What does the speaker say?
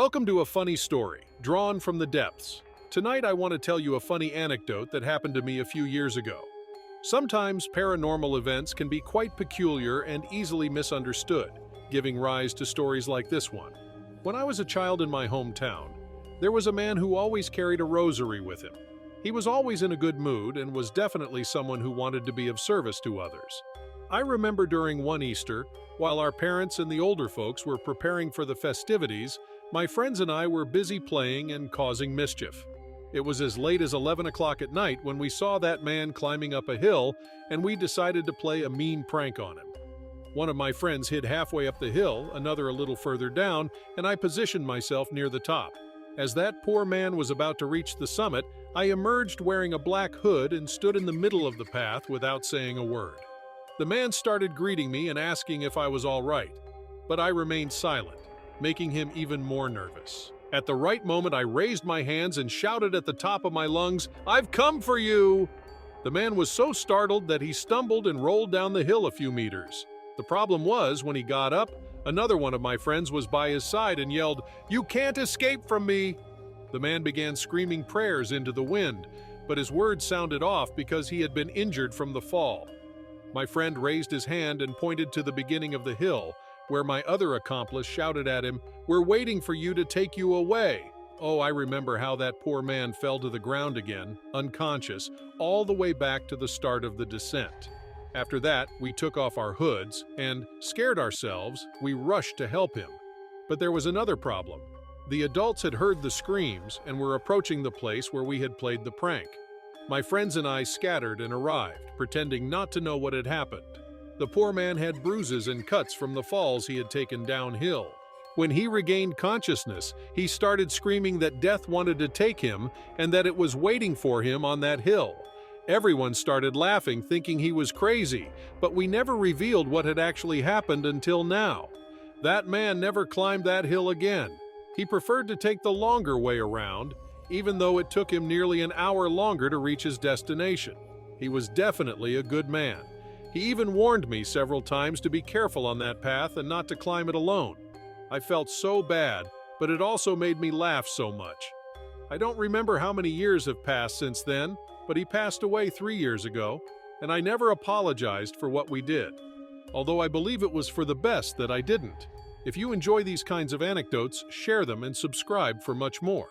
Welcome to a funny story, drawn from the depths. Tonight I want to tell you a funny anecdote that happened to me a few years ago. Sometimes paranormal events can be quite peculiar and easily misunderstood, giving rise to stories like this one. When I was a child in my hometown, there was a man who always carried a rosary with him. He was always in a good mood and was definitely someone who wanted to be of service to others. I remember during one Easter, while our parents and the older folks were preparing for the festivities, my friends and I were busy playing and causing mischief. It was as late as 11 o'clock at night when we saw that man climbing up a hill, and we decided to play a mean prank on him. One of my friends hid halfway up the hill, another a little further down, and I positioned myself near the top. As that poor man was about to reach the summit, I emerged wearing a black hood and stood in the middle of the path without saying a word. The man started greeting me and asking if I was all right, but I remained silent, making him even more nervous. At the right moment, I raised my hands and shouted at the top of my lungs, "I've come for you!" The man was so startled that he stumbled and rolled down the hill a few meters. The problem was, when he got up, another one of my friends was by his side and yelled, "You can't escape from me!" The man began screaming prayers into the wind, but his words sounded off because he had been injured from the fall. My friend raised his hand and pointed to the beginning of the hill, where my other accomplice shouted at him, "We're waiting for you to take you away." Oh, I remember how that poor man fell to the ground again, unconscious, all the way back to the start of the descent. After that, we took off our hoods, and, scared ourselves, we rushed to help him. But there was another problem. The adults had heard the screams and were approaching the place where we had played the prank. My friends and I scattered and arrived, pretending not to know what had happened. The poor man had bruises and cuts from the falls he had taken downhill. When he regained consciousness, he started screaming that death wanted to take him and that it was waiting for him on that hill. Everyone started laughing, thinking he was crazy, but we never revealed what had actually happened until now. That man never climbed that hill again. He preferred to take the longer way around, even though it took him nearly an hour longer to reach his destination. He was definitely a good man. He even warned me several times to be careful on that path and not to climb it alone. I felt so bad, but it also made me laugh so much. I don't remember how many years have passed since then, but he passed away 3 years ago, and I never apologized for what we did. Although I believe it was for the best that I didn't. If you enjoy these kinds of anecdotes, share them and subscribe for much more.